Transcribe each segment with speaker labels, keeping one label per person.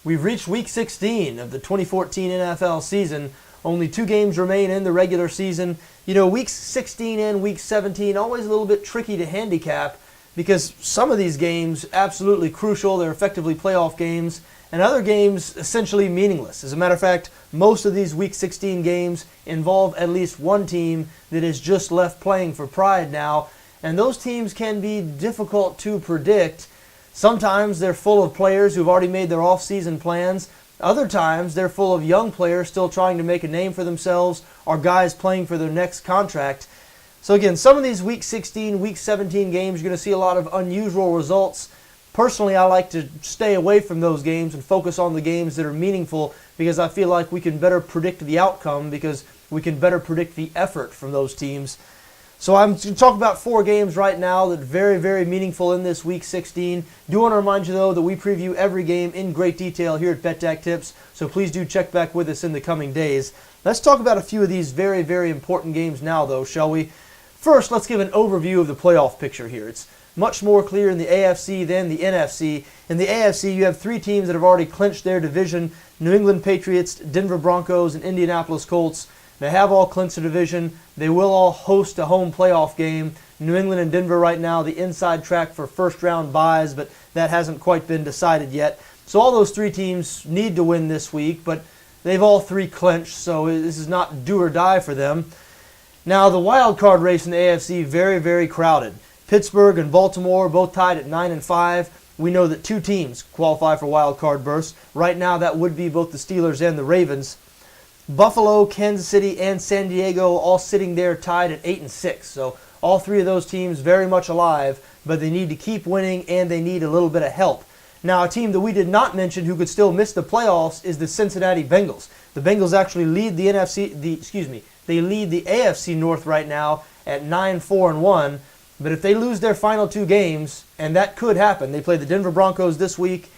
Speaker 1: We've reached Week 16 of the 2014 NFL season. Only 2 games remain in the regular season. You know, Weeks 16 and Week 17, always a little bit tricky to handicap because some of these games absolutely crucial. They're effectively playoff games, and other games essentially meaningless. As a matter of fact, most of these Week 16 games involve at least one team that is just left playing for pride now, and those teams can be difficult to predict. Sometimes they're full of players who've already made their off-season plans. Other times they're full of young players still trying to make a name for themselves or guys playing for their next contract. So again, some of these Week 16, Week 17 games, you're going to see a lot of unusual results. Personally, I like to stay away from those games and focus on the games that are meaningful because I feel like we can better predict the outcome because we can better predict the effort from those teams. So I'm going to talk about 4 games right now that are very, very meaningful in this Week 16. Do want to remind you, though, that we preview every game in great detail here at BETDAQ Tips, so please do check back with us in the coming days. Let's talk about a few of these very, very important games now, though, shall we? First, let's give an overview of the playoff picture here. It's much more clear in the AFC than the NFC. In the AFC, you have 3 teams that have already clinched their division: New England Patriots, Denver Broncos, and Indianapolis Colts. They have all clinched the division. They will all host a home playoff game. New England and Denver right now, the inside track for first-round byes, but that hasn't quite been decided yet. So all those 3 teams need to win this week, but they've all 3 clinched, so this is not do or die for them. Now, the wild card race in the AFC, very, very crowded. Pittsburgh and Baltimore both tied at 9 and 5. We know that 2 teams qualify for wild card berths. Right now, that would be both the Steelers and the Ravens. Buffalo, Kansas City, and San Diego all sitting there tied at 8 and 6. So all 3 of those teams very much alive, but they need to keep winning and they need a little bit of help. Now, a team that we did not mention who could still miss the playoffs is the Cincinnati Bengals. The Bengals actually lead the they lead the AFC North right now at 9-4-1. But if they lose their final 2 games, and that could happen, they play the Denver Broncos this week,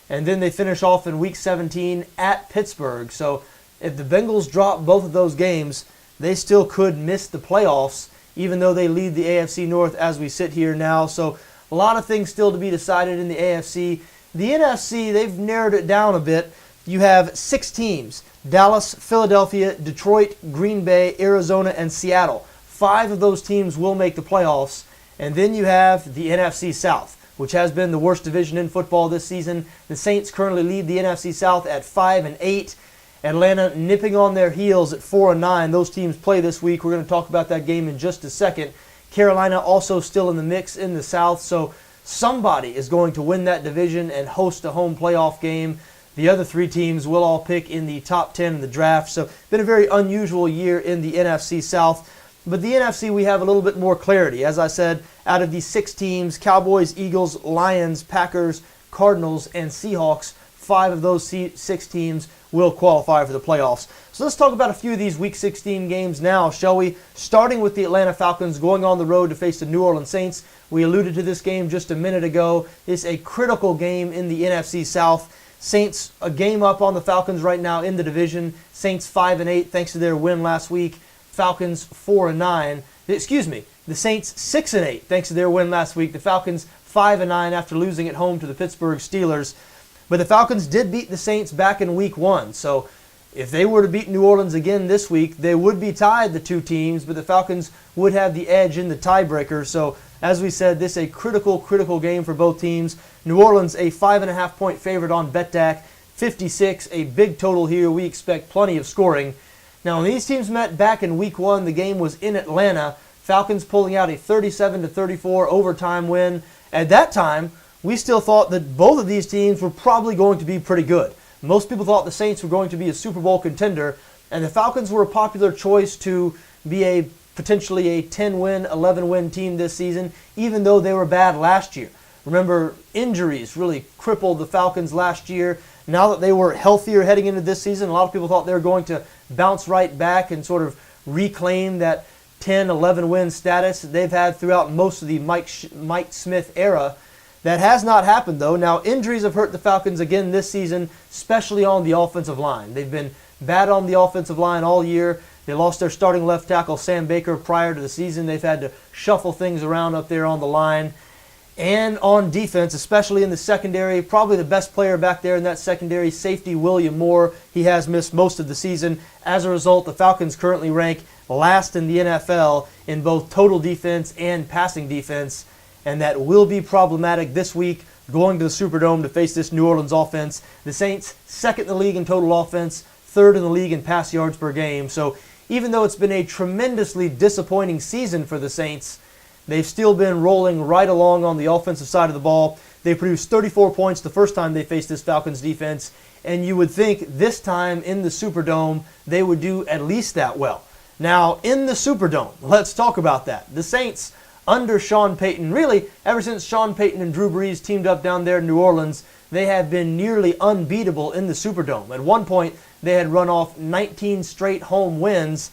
Speaker 1: and then they finish off in Week 17 at Pittsburgh. So if the Bengals drop both of those games, they still could miss the playoffs, even though they lead the AFC North as we sit here now. So a lot of things still to be decided in the AFC. The NFC, they've narrowed it down a bit. You have 6 teams: Dallas, Philadelphia, Detroit, Green Bay, Arizona, and Seattle. 5 of those teams will make the playoffs. And then you have the NFC South, which has been the worst division in football this season. The Saints currently lead the NFC South at 5 and 8. Atlanta nipping on their heels at 4 and 9. Those teams play this week. We're going to talk about that game in just a second. Carolina also still in the mix in the South, so somebody is going to win that division and host a home playoff game. The other 3 teams will all pick in the top 10 in the draft. So been a very unusual year in the NFC South. But the NFC, we have a little bit more clarity. As I said, out of these 6 teams, Cowboys, Eagles, Lions, Packers, Cardinals, and Seahawks, 5 of those 6 teams will qualify for the playoffs. So let's talk about a few of these Week 16 games now, shall we? Starting with the Atlanta Falcons going on the road to face the New Orleans Saints. We alluded to this game just a minute ago. It's a critical game in the NFC South. Saints a game up on the Falcons right now in the division. Saints 5 and 8 thanks to their win last week. Falcons 4 and 9. The Saints 6 and 8 thanks to their win last week. The Falcons 5 and 9 after losing at home to the Pittsburgh Steelers. But the Falcons did beat the Saints back in Week 1. So if they were to beat New Orleans again this week, they would be tied, the 2 teams, but the Falcons would have the edge in the tiebreaker. So as we said, this is a critical game for both teams. New Orleans a 5.5-point favorite on BETDAQ. 56, a big total here. We expect plenty of scoring. Now, when these teams met back in Week 1, the game was in Atlanta. Falcons pulling out a 37-34 overtime win. At that time, we still thought that both of these teams were probably going to be pretty good. Most people thought the Saints were going to be a Super Bowl contender, and the Falcons were a popular choice to be potentially a 10-win, 11-win team this season, even though they were bad last year. Remember, injuries really crippled the Falcons last year. Now that they were healthier heading into this season, a lot of people thought they were going to bounce right back and sort of reclaim that 10, 11-win status that they've had throughout most of the Mike Smith era. That has not happened, though. Now, injuries have hurt the Falcons again this season, especially on the offensive line. They've been bad on the offensive line all year. They lost their starting left tackle, Sam Baker, prior to the season. They've had to shuffle things around up there on the line. And on defense, especially in the secondary, probably the best player back there in that secondary, safety William Moore. He has missed most of the season. As a result, the Falcons currently rank last in the NFL in both total defense and passing defense, and that will be problematic this week going to the Superdome to face this New Orleans offense. The Saints, second in the league in total offense, third in the league in pass yards per game. So even though it's been a tremendously disappointing season for the Saints, they've still been rolling right along on the offensive side of the ball. They produced 34 points the first time they faced this Falcons defense, and you would think this time in the Superdome they would do at least that well. Now, in the Superdome, let's talk about that. The Saints, under Sean Payton, really ever since Sean Payton and Drew Brees teamed up down there in New Orleans, they have been nearly unbeatable in the Superdome. At one point, they had run off 19 straight home wins.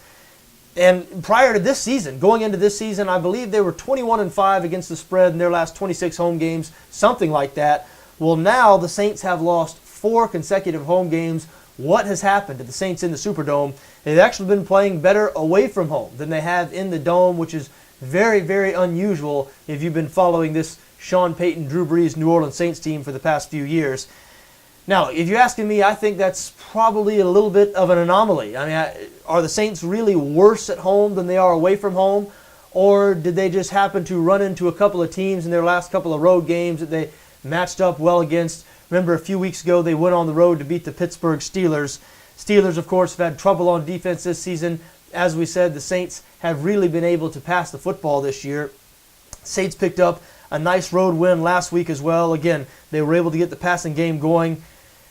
Speaker 1: And prior to this season, going into this season, I believe they were 21-5 against the spread in their last 26 home games, something like that. Well, now the Saints have lost 4 consecutive home games. What has happened to the Saints in the Superdome? They've actually been playing better away from home than they have in the Dome, which is very, very unusual if you've been following this Sean Payton, Drew Brees, New Orleans Saints team for the past few years. Now, if you're asking me, I think that's probably a little bit of an anomaly. I mean, are the Saints really worse at home than they are away from home? Or did they just happen to run into a couple of teams in their last couple of road games that they matched up well against? Remember, a few weeks ago, they went on the road to beat the Pittsburgh Steelers. Steelers, of course, have had trouble on defense this season. As we said, the Saints have really been able to pass the football this year. Saints picked up a nice road win last week as well. Again, they were able to get the passing game going.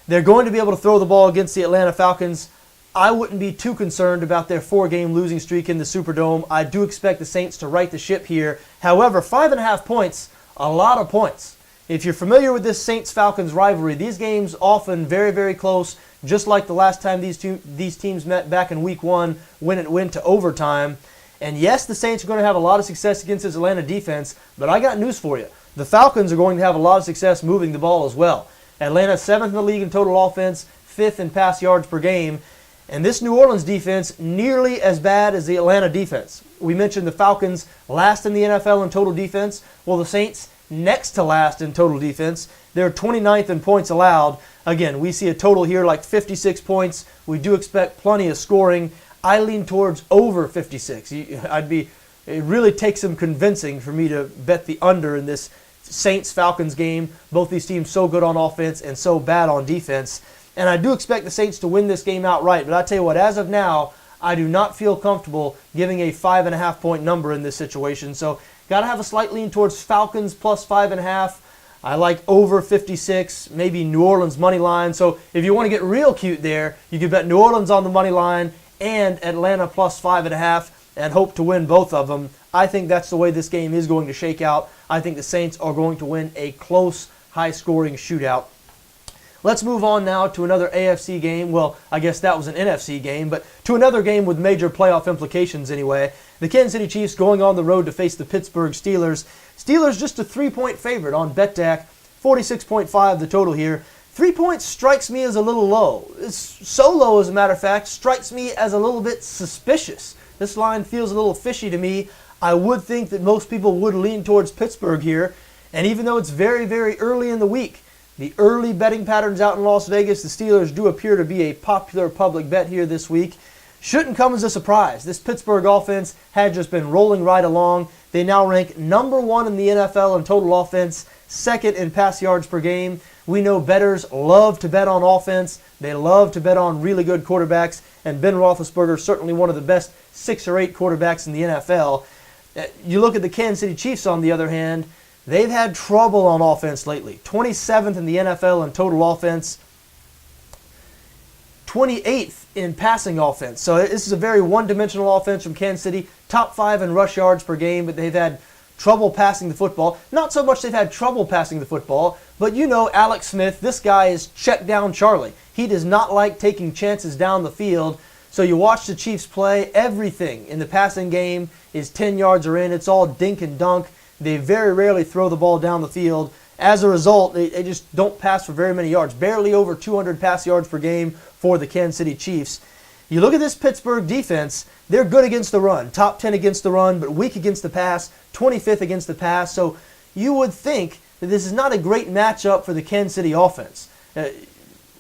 Speaker 1: They're going to be able to throw the ball against the Atlanta Falcons. I wouldn't be too concerned about their 4-game losing streak in the Superdome. I do expect the Saints to right the ship here. However, 5.5 points, a lot of points. If you're familiar with this Saints-Falcons rivalry, these games often very, very close, just like the last time these teams met back in Week 1 when it went to overtime. And yes, the Saints are going to have a lot of success against this Atlanta defense, but I got news for you. The Falcons are going to have a lot of success moving the ball as well. Atlanta 7th in the league in total offense, 5th in pass yards per game. And this New Orleans defense nearly as bad as the Atlanta defense. We mentioned the Falcons last in the NFL in total defense. Well, the Saints next to last in total defense. They're 29th in points allowed. Again, we see a total here like 56 points. We do expect plenty of scoring. I lean towards over 56. It really takes some convincing for me to bet the under in this Saints-Falcons game. Both these teams so good on offense and so bad on defense. And I do expect the Saints to win this game outright. But I tell you what, as of now, I do not feel comfortable giving a 5.5 point number in this situation. So got to have a slight lean towards Falcons plus 5.5. I like over 56, maybe New Orleans money line. So if you want to get real cute there, you could bet New Orleans on the money line and Atlanta plus 5.5 and hope to win both of them. I think that's the way this game is going to shake out. I think the Saints are going to win a close, high-scoring shootout. Let's move on now to another AFC game. Well, I guess that was an NFC game, but to another game with major playoff implications anyway. The Kansas City Chiefs going on the road to face the Pittsburgh Steelers. Steelers just a 3-point favorite on BETDAQ, 46.5 the total here. 3 points strikes me as a little low. It's so low, as a matter of fact, strikes me as a little bit suspicious. This line feels a little fishy to me. I would think that most people would lean towards Pittsburgh here, and even though it's very, very early in the week, the early betting patterns out in Las Vegas, the Steelers do appear to be a popular public bet here this week. Shouldn't come as a surprise. This Pittsburgh offense had just been rolling right along. They now rank number 1 in the NFL in total offense, 2nd in pass yards per game. We know bettors love to bet on offense. They love to bet on really good quarterbacks, and Ben Roethlisberger is certainly one of the best 6 or 8 quarterbacks in the NFL. You look at the Kansas City Chiefs, on the other hand, they've had trouble on offense lately. 27th in the NFL in total offense, 28th in passing offense. So this is a very one-dimensional offense from Kansas City. Top 5 in rush yards per game, but they've had trouble passing the football. Not so much they've had trouble passing the football, but you know Alex Smith, this guy is check down Charlie. He does not like taking chances down the field. So you watch the Chiefs play, everything in the passing game is 10 yards or in. It's all dink and dunk. They very rarely throw the ball down the field. As a result, they just don't pass for very many yards. Barely over 200 pass yards per game for the Kansas City Chiefs. You look at this Pittsburgh defense, they're good against the run. Top 10 against the run, but weak against the pass. 25th against the pass. So you would think that this is not a great matchup for the Kansas City offense.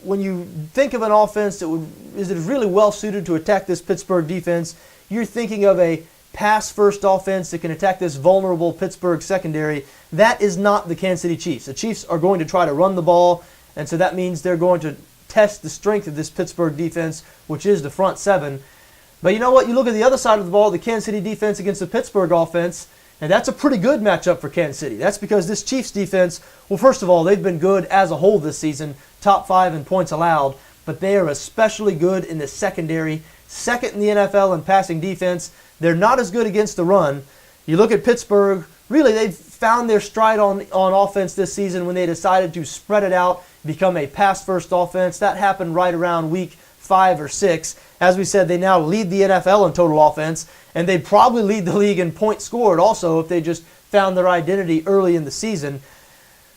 Speaker 1: When you think of an offense that is really well suited to attack this Pittsburgh defense, you're thinking of a pass-first offense that can attack this vulnerable Pittsburgh secondary. That is not the Kansas City Chiefs. The Chiefs are going to try to run the ball, and so that means they're going to test the strength of this Pittsburgh defense, which is the front seven. But you know what? You look at the other side of the ball, the Kansas City defense against the Pittsburgh offense, and that's a pretty good matchup for Kansas City. That's because this Chiefs defense, well, first of all, they've been good as a whole this season, top 5 in points allowed, but they are especially good in the secondary, second in the NFL in passing defense. They're not as good against the run. You look at Pittsburgh, really they've found their stride on offense this season when they decided to spread it out, become a pass-first offense. That happened right around week 5 or 6. As we said, they now lead the NFL in total offense, and they'd probably lead the league in points scored also if they just found their identity early in the season.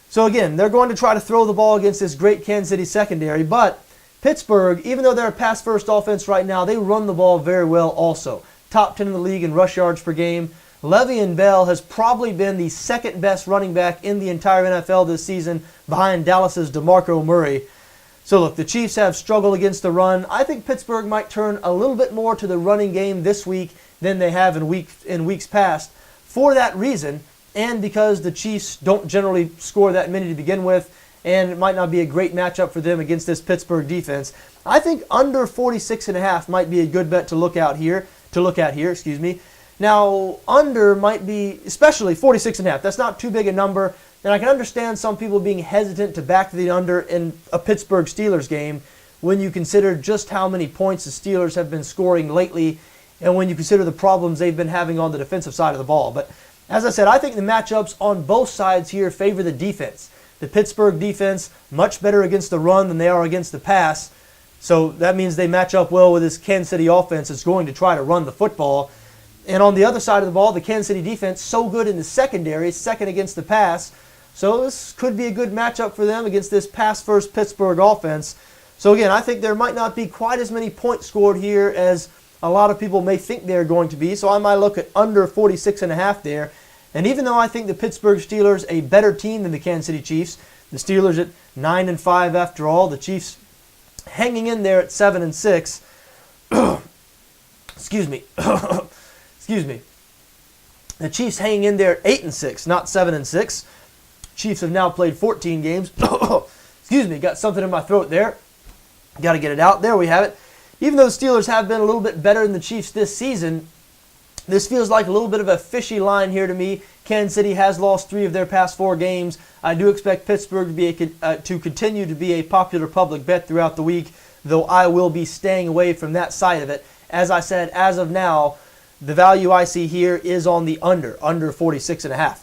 Speaker 1: So again, they're going to try to throw the ball against this great Kansas City secondary, but Pittsburgh, even though they're a pass-first offense right now, they run the ball very well also. Top 10 in the league in rush yards per game. Le'Veon Bell has probably been the second best running back in the entire NFL this season behind Dallas's DeMarco Murray. So look, the Chiefs have struggled against the run. I think Pittsburgh might turn a little bit more to the running game this week than they have in weeks past. For that reason, and because the Chiefs don't generally score that many to begin with, and it might not be a great matchup for them against this Pittsburgh defense, I think under 46.5 might be a good bet to look at here. Now, under might be, especially 46.5. That's not too big a number. And I can understand some people being hesitant to back the under in a Pittsburgh Steelers game when you consider just how many points the Steelers have been scoring lately and when you consider the problems they've been having on the defensive side of the ball. But as I said, I think the matchups on both sides here favor the defense. The Pittsburgh defense, much better against the run than they are against the pass. So that means they match up well with this Kansas City offense that's going to try to run the football. And on the other side of the ball, the Kansas City defense, so good in the secondary, second against the pass. So this could be a good matchup for them against this pass-first Pittsburgh offense. So again, I think there might not be quite as many points scored here as a lot of people may think they're going to be. So I might look at under 46.5 there. And even though I think the Pittsburgh Steelers a better team than the Kansas City Chiefs, the Steelers at 9-5 after all, the Chiefs hanging in there at 7-6. Excuse me. Excuse me. The Chiefs hanging in there at 8-6, not 7-6. Chiefs have now played 14 games. Excuse me, got something in my throat there. Got to get it out. There we have it. Even though the Steelers have been a little bit better than the Chiefs this season, this feels like a little bit of a fishy line here to me. Kansas City has lost 3 of their past 4 games. I do expect Pittsburgh to be to continue to be a popular public bet throughout the week, though I will be staying away from that side of it. As I said, as of now, the value I see here is on the under 46.5.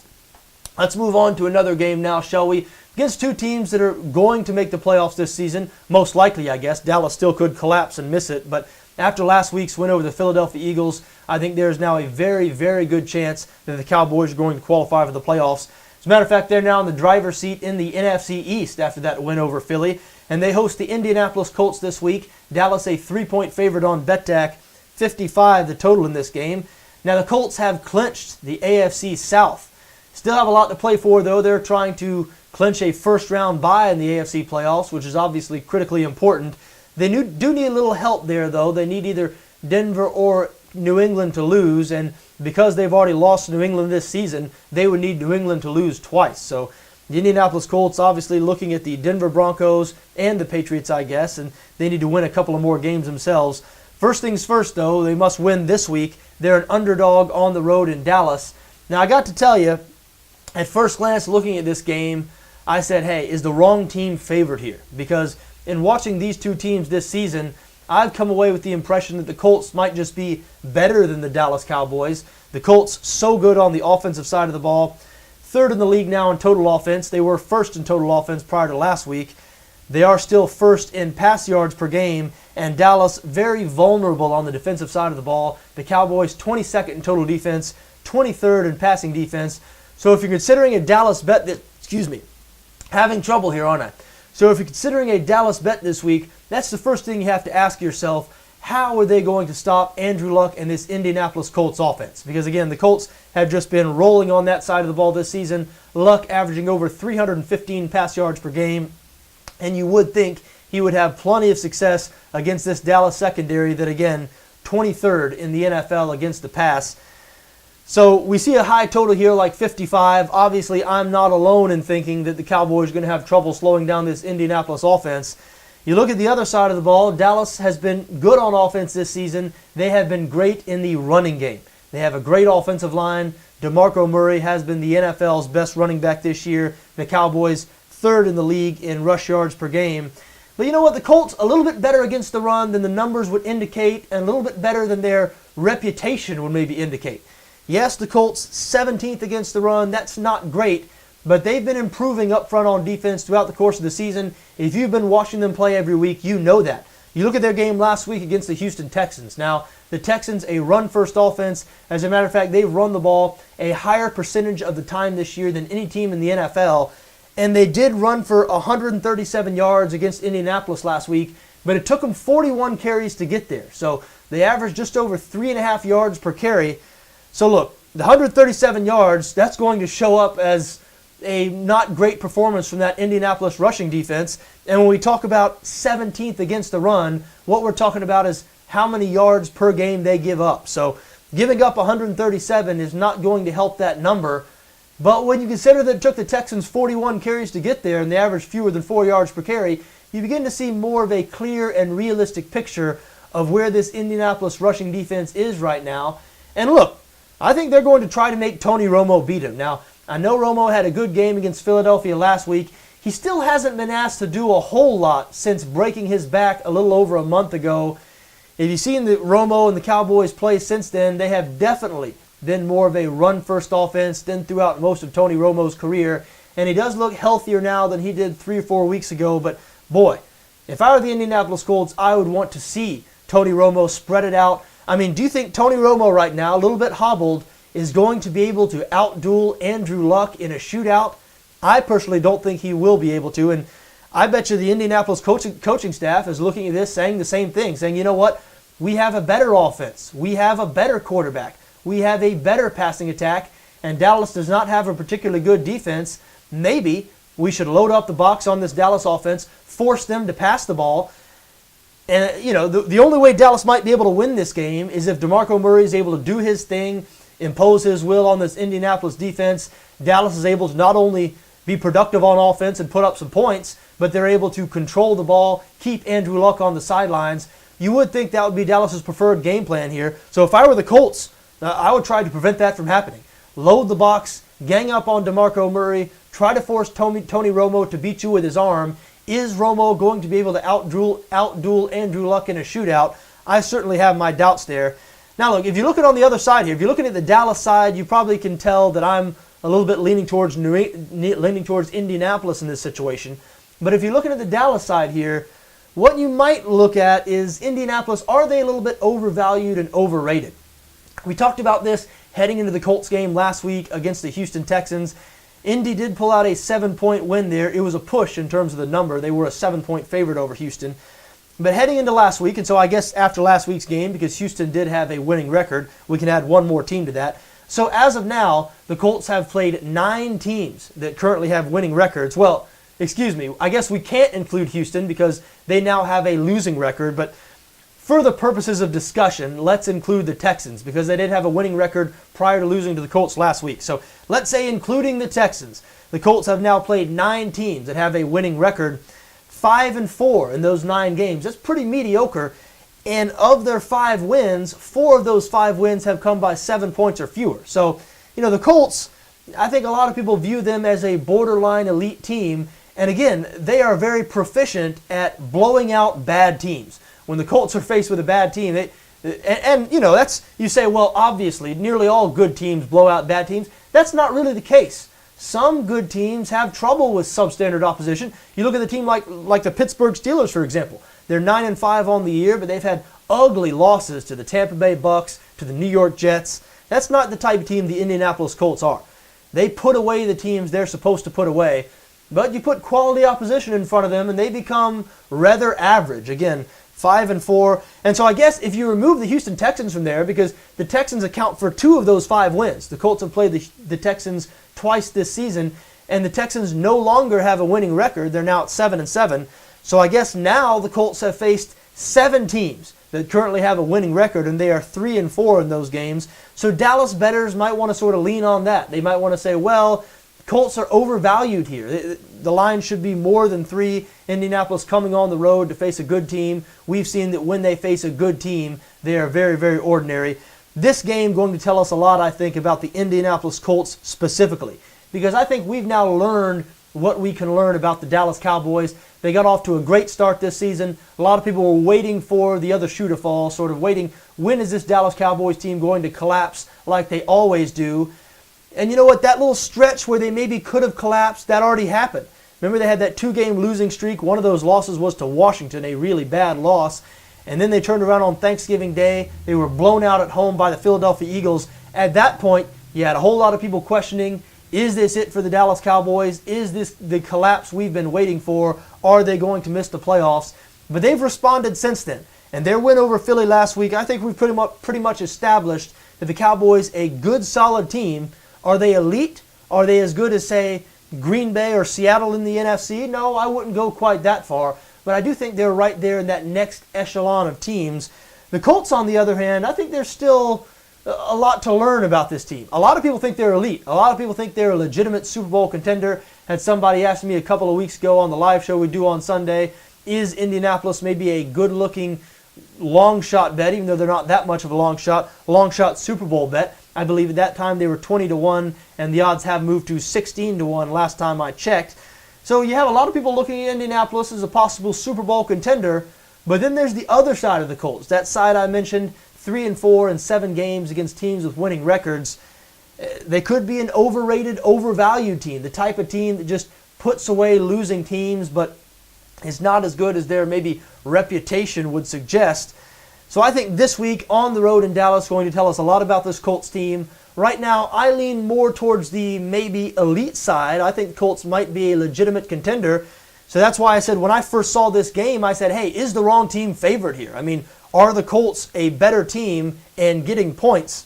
Speaker 1: Let's move on to another game now, shall we? Against 2 teams that are going to make the playoffs this season, most likely, I guess. Dallas still could collapse and miss it, but after last week's win over the Philadelphia Eagles, I think there's now a very, very good chance that the Cowboys are going to qualify for the playoffs. As a matter of fact, they're now in the driver's seat in the NFC East after that win over Philly, and they host the Indianapolis Colts this week. Dallas a 3-point favorite on BETDAQ, 55 the total in this game. Now the Colts have clinched the AFC South. Still have a lot to play for, though. They're trying to clinch a first-round bye in the AFC playoffs, which is obviously critically important. They do need a little help there, though. They need either Denver or New England to lose, and because they've already lost New England this season, they would need New England to lose twice. So the Indianapolis Colts obviously looking at the Denver Broncos and the Patriots, I guess, and they need to win a couple of more games themselves. First things first, though, they must win this week. They're an underdog on the road in Dallas. Now, I got to tell you, at first glance looking at this game, I said, hey, is the wrong team favored here? Because in watching these 2 teams this season, I've come away with the impression that the Colts might just be better than the Dallas Cowboys. The Colts so good on the offensive side of the ball. 3rd in the league now in total offense. They were 1st in total offense prior to last week. They are still 1st in pass yards per game, and Dallas very vulnerable on the defensive side of the ball. The Cowboys 22nd in total defense, 23rd in passing defense. So if you're considering a Dallas bet having trouble here, aren't I? So if you're considering a Dallas bet this week, that's the first thing you have to ask yourself. how are they going to stop Andrew Luck and this Indianapolis Colts offense? Because again, the Colts have just been rolling on that side of the ball this season. Luck averaging over 315 pass yards per game. And you would think he would have plenty of success against this Dallas secondary that, again, 23rd in the NFL against the pass. So we see a high total here like 55. Obviously, I'm not alone in thinking that the Cowboys are going to have trouble slowing down this Indianapolis offense. You look at the other side of the ball, Dallas has been good on offense this season. They have been great in the running game. They have a great offensive line. DeMarco Murray has been the NFL's best running back this year. The Cowboys third in the league in rush yards per game. But you know what? The Colts a little bit better against the run than the numbers would indicate, and a little bit better than their reputation would maybe indicate. Yes, the Colts 17th against the run. That's not great, but they've been improving up front on defense throughout the course of the season. If you've been watching them play every week, you know that. You look at their game last week against the Houston Texans. Now, the Texans, a run-first offense. As a matter of fact, they've run the ball a higher percentage of the time this year than any team in the NFL. And they did run for 137 yards against Indianapolis last week, but it took them 41 carries to get there. So they averaged just over 3.5 yards per carry. So look, the 137 yards, that's going to show up as a not great performance from that Indianapolis rushing defense. And when we talk about 17th against the run, what we're talking about is how many yards per game they give up. So giving up 137 is not going to help that number. But when you consider that it took the Texans 41 carries to get there and they averaged fewer than 4 yards per carry, you begin to see more of a clear and realistic picture of where this Indianapolis rushing defense is right now. And look, I think they're going to try to make Tony Romo beat him. Now, I know Romo had a good game against Philadelphia last week. He still hasn't been asked to do a whole lot since breaking his back a little over a month ago. If you've seen the Romo and the Cowboys play since then, they have definitely been more of a run-first offense than throughout most of Tony Romo's career. And he does look healthier now than he did 3 or 4 weeks ago. But boy, if I were the Indianapolis Colts, I would want to see Tony Romo spread it out. I mean, do you think Tony Romo right now, a little bit hobbled, is going to be able to outduel Andrew Luck in a shootout? I personally don't think he will be able to. And I bet you the Indianapolis coaching staff is looking at this saying the same thing, saying, you know what? We have a better offense. We have a better quarterback. We have a better passing attack, and Dallas does not have a particularly good defense. Maybe we should load up the box on this Dallas offense, force them to pass the ball. And, you know, the only way Dallas might be able to win this game is if DeMarco Murray is able to do his thing, impose his will on this Indianapolis defense. Dallas is able to not only be productive on offense and put up some points, but they're able to control the ball, keep Andrew Luck on the sidelines. You would think that would be Dallas's preferred game plan here. So if I were the Colts, I would try to prevent that from happening. Load the box, gang up on DeMarco Murray, try to force Tony Romo to beat you with his arm. Is Romo going to be able to outduel Andrew Luck in a shootout? I certainly have my doubts there. Now look, if you look at on the other side here, if you're looking at the Dallas side, you probably can tell that I'm a little bit leaning towards Indianapolis in this situation. But if you're looking at the Dallas side here, what you might look at is Indianapolis, are they a little bit overvalued and overrated? We talked about this heading into the Colts game last week against the Houston Texans. Indy did pull out a 7-point win there. It was a push in terms of the number. They were a 7-point favorite over Houston. But heading into last week, and so I guess after last week's game, because Houston did have a winning record, we can add one more team to that. So as of now, the Colts have played 9 teams that currently have winning records. Well, excuse me, I guess we can't include Houston because they now have a losing record, but for the purposes of discussion, let's include the Texans because they did have a winning record prior to losing to the Colts last week. So let's say including the Texans, the Colts have now played 9 teams that have a winning record, 5-4 in those 9 games. That's pretty mediocre. And of their 5 wins, 4 of those 5 wins have come by 7 points or fewer. So, you know, the Colts, I think a lot of people view them as a borderline elite team. And again, they are very proficient at blowing out bad teams. When the Colts are faced with a bad team, and you know, that's, you say, well, obviously, nearly all good teams blow out bad teams. That's not really the case. Some good teams have trouble with substandard opposition. You look at the team like the Pittsburgh Steelers, for example. They're 9-5 on the year, but they've had ugly losses to the Tampa Bay Bucks, to the New York Jets. That's not the type of team the Indianapolis Colts are. They put away the teams they're supposed to put away, but you put quality opposition in front of them, and they become rather average. Again, 5-4. And so I guess if you remove the Houston Texans from there, because the Texans account for 2 of those 5 wins. The Colts have played the Texans twice this season, and the Texans no longer have a winning record. They're now at 7-7. So I guess now the Colts have faced 7 teams that currently have a winning record, and they are 3-4 in those games. So Dallas bettors might want to sort of lean on that. They might want to say, well, Colts are overvalued here. The line should be more than 3. Indianapolis coming on the road to face a good team. We've seen that when they face a good team, they are very, very ordinary. This game going to tell us a lot, I think, about the Indianapolis Colts specifically, because I think we've now learned what we can learn about the Dallas Cowboys. They got off to a great start this season. A lot of people were waiting for the other shoe to fall, sort of waiting, when is this Dallas Cowboys team going to collapse like they always do? And you know what? That little stretch where they maybe could have collapsed, that already happened. Remember, they had that 2-game losing streak. One of those losses was to Washington, a really bad loss. And then they turned around on Thanksgiving Day. They were blown out at home by the Philadelphia Eagles. At that point, you had a whole lot of people questioning, is this it for the Dallas Cowboys? Is this the collapse we've been waiting for? Are they going to miss the playoffs? But they've responded since then. And their win over Philly last week, I think we've pretty much established that the Cowboys, a good, solid team. Are they elite? Are they as good as, say, Green Bay or Seattle in the NFC? No, I wouldn't go quite that far. But I do think they're right there in that next echelon of teams. The Colts, on the other hand, I think there's still a lot to learn about this team. A lot of people think they're elite. A lot of people think they're a legitimate Super Bowl contender. Had somebody ask me a couple of weeks ago on the live show we do on Sunday, is Indianapolis maybe a good-looking long shot bet, even though they're not that much of a long shot Super Bowl bet. I believe at that time they were 20-1, and the odds have moved to 16-1 last time I checked. So you have a lot of people looking at Indianapolis as a possible Super Bowl contender, but then there's the other side of the Colts. That side I mentioned, 3-4 in 7 games against teams with winning records. They could be an overrated, overvalued team, the type of team that just puts away losing teams, but is not as good as their maybe reputation would suggest. So I think this week on the road in Dallas is going to tell us a lot about this Colts team. Right now, I lean more towards the maybe elite side. I think the Colts might be a legitimate contender. So that's why I said when I first saw this game, I said, hey, is the wrong team favored here? I mean, are the Colts a better team and getting points?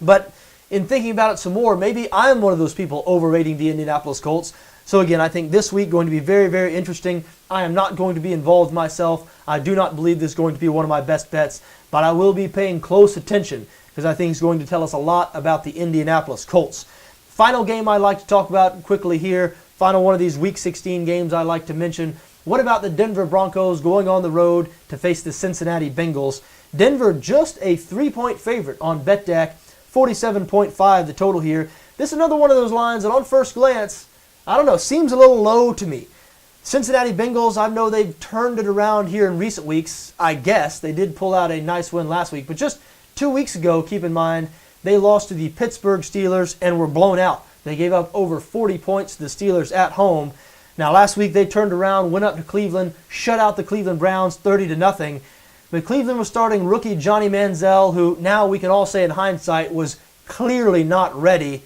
Speaker 1: But in thinking about it some more, maybe I'm one of those people overrating the Indianapolis Colts. So again, I think this week going to be very, very interesting. I am not going to be involved myself. I do not believe this is going to be one of my best bets, but I will be paying close attention because I think it's going to tell us a lot about the Indianapolis Colts. Final game I'd like to talk about quickly here, final one of these Week 16 games I'd like to mention. What about the Denver Broncos going on the road to face the Cincinnati Bengals? Denver just a 3-point favorite on BETDAQ, 47.5 the total here. This is another one of those lines that on first glance, I don't know, seems a little low to me. Cincinnati Bengals, I know they've turned it around here in recent weeks. I guess they did pull out a nice win last week. But just 2 weeks ago, keep in mind, they lost to the Pittsburgh Steelers and were blown out. They gave up over 40 points to the Steelers at home. Now, last week they turned around, went up to Cleveland, shut out the Cleveland Browns 30-0. But Cleveland was starting rookie Johnny Manziel, who now we can all say in hindsight was clearly not ready.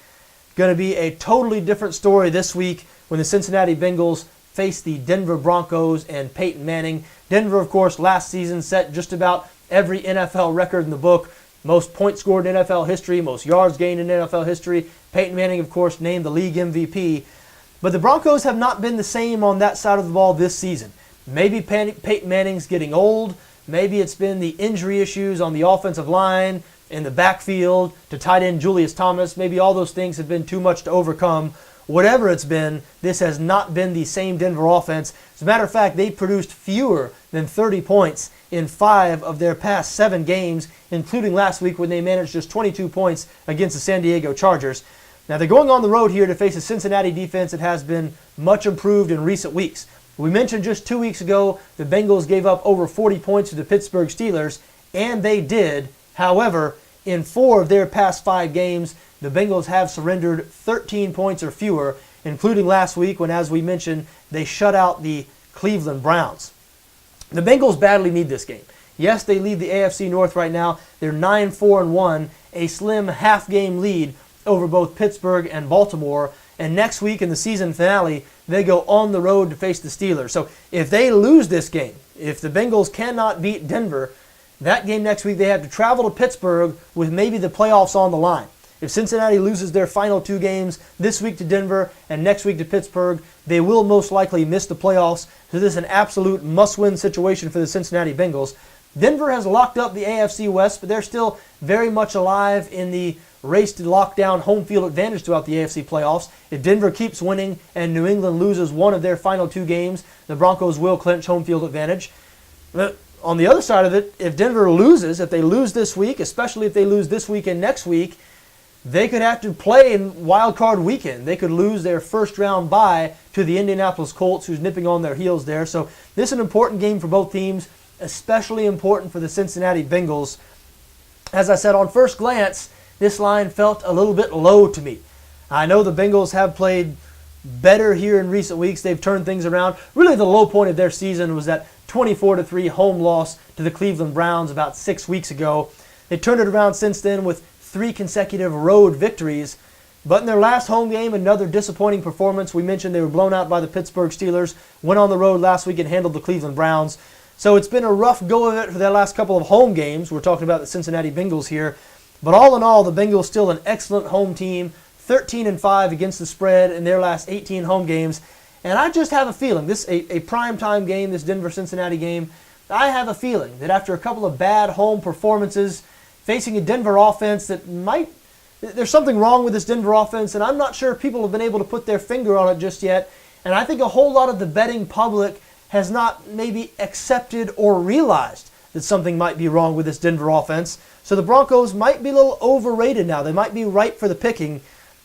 Speaker 1: Going to be a totally different story this week when the Cincinnati Bengals face the Denver Broncos and Peyton Manning. Denver, of course, last season set just about every NFL record in the book. Most points scored in NFL history, most yards gained in NFL history. Peyton Manning, of course, named the league MVP. But the Broncos have not been the same on that side of the ball this season. Maybe Peyton Manning's getting old. Maybe it's been the injury issues on the offensive line, in the backfield, to tight end Julius Thomas. Maybe all those things have been too much to overcome. Whatever it's been, this has not been the same Denver offense. As a matter of fact, they produced fewer than 30 points in 5 of their past 7 games, including last week when they managed just 22 points against the San Diego Chargers. Now, they're going on the road here to face a Cincinnati defense that has been much improved in recent weeks. We mentioned just 2 weeks ago the Bengals gave up over 40 points to the Pittsburgh Steelers, and they did. However, in 4 of their past 5 games, the Bengals have surrendered 13 points or fewer, including last week when, as we mentioned, they shut out the Cleveland Browns. The Bengals badly need this game. Yes, they lead the AFC North right now. They're 9-4-1, a slim half-game lead over both Pittsburgh and Baltimore. And next week in the season finale, they go on the road to face the Steelers. So if they lose this game, if the Bengals cannot beat Denver, that game next week they have to travel to Pittsburgh with maybe the playoffs on the line. If Cincinnati loses their final 2 games this week to Denver and next week to Pittsburgh, they will most likely miss the playoffs. So this is an absolute must-win situation for the Cincinnati Bengals. Denver has locked up the AFC West, but they're still very much alive in the race to lock down home field advantage throughout the AFC playoffs. If Denver keeps winning and New England loses one of their final 2 games, the Broncos will clinch home field advantage. But on the other side of it, if Denver loses, if they lose this week, especially if they lose this week and next week, they could have to play in wild card weekend. They could lose their first round bye to the Indianapolis Colts, who's nipping on their heels there. So this is an important game for both teams, especially important for the Cincinnati Bengals. As I said, on first glance, this line felt a little bit low to me. I know the Bengals have played better here in recent weeks. They've turned things around. Really, the low point of their season was that 24-3 home loss to the Cleveland Browns about 6 weeks ago. They turned it around since then with 3 consecutive road victories. But in their last home game, another disappointing performance. We mentioned they were blown out by the Pittsburgh Steelers, went on the road last week and handled the Cleveland Browns. So it's been a rough go of it for their last couple of home games. We're talking about the Cincinnati Bengals here. But all in all, the Bengals still an excellent home team, 13-5 against the spread in their last 18 home games. And I just have a feeling, this a primetime game, this Denver-Cincinnati game, I have a feeling that after a couple of bad home performances, facing a Denver offense that there's something wrong with this Denver offense, and I'm not sure people have been able to put their finger on it just yet. And I think a whole lot of the betting public has not maybe accepted or realized that something might be wrong with this Denver offense. So the Broncos might be a little overrated now. They might be ripe for the picking.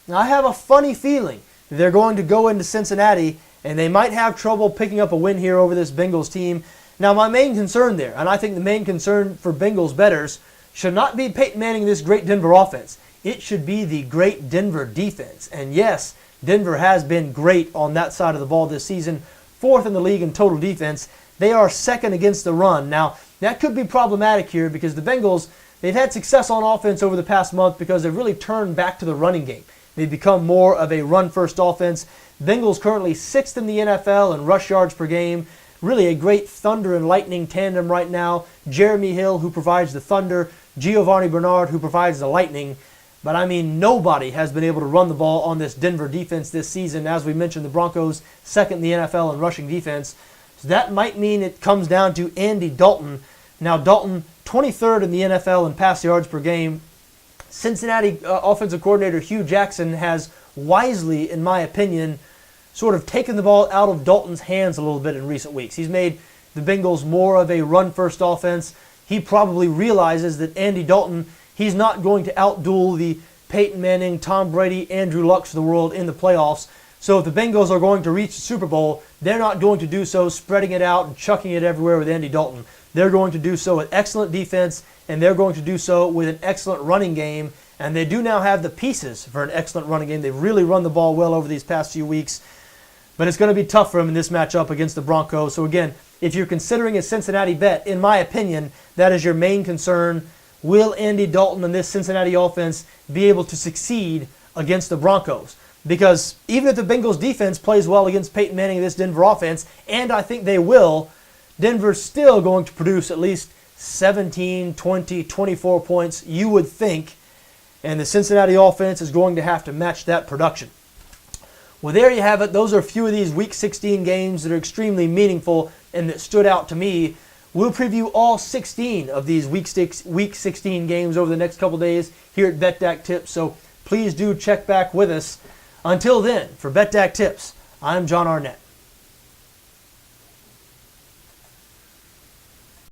Speaker 1: Now, I have a funny feeling that they're going to go into Cincinnati, and they might have trouble picking up a win here over this Bengals team. Now, my main concern there, and I think the main concern for Bengals bettors, should not be Peyton Manning this great Denver offense. It should be the great Denver defense. And yes, Denver has been great on that side of the ball this season, 4th in the league in total defense. They are 2nd against the run. Now, that could be problematic here because the Bengals, they've had success on offense over the past month because they've really turned back to the running game. They've become more of a run-first offense. Bengals currently 6th in the NFL in rush yards per game. Really a great thunder and lightning tandem right now. Jeremy Hill, who provides the thunder, Giovanni Bernard, who provides the lightning. But I mean, nobody has been able to run the ball on this Denver defense this season. As we mentioned, the Broncos 2nd in the NFL in rushing defense. So that might mean it comes down to Andy Dalton. Now, Dalton, 23rd in the NFL in pass yards per game. Cincinnati offensive coordinator Hugh Jackson has wisely, in my opinion, sort of taken the ball out of Dalton's hands a little bit in recent weeks. He's made the Bengals more of a run-first offense. He probably realizes that Andy Dalton, he's not going to outduel the Peyton Manning, Tom Brady, Andrew Lucks of the world in the playoffs. So if the Bengals are going to reach the Super Bowl, they're not going to do so spreading it out and chucking it everywhere with Andy Dalton. They're going to do so with excellent defense, and they're going to do so with an excellent running game. And they do now have the pieces for an excellent running game. They've really run the ball well over these past few weeks. But it's going to be tough for them in this matchup against the Broncos. So again, if you're considering a Cincinnati bet, in my opinion, that is your main concern. Will Andy Dalton and this Cincinnati offense be able to succeed against the Broncos? Because even if the Bengals defense plays well against Peyton Manning and this Denver offense, and I think they will, Denver's still going to produce at least 17, 20, 24 points, you would think, and the Cincinnati offense is going to have to match that production. Well, there you have it. Those are a few of these Week 16 games that are extremely meaningful and that stood out to me. We'll preview all 16 of these Week 16 games over the next couple days here at BETDAQ Tips, so please do check back with us. Until then, for BETDAQ Tips, I'm John Arnette.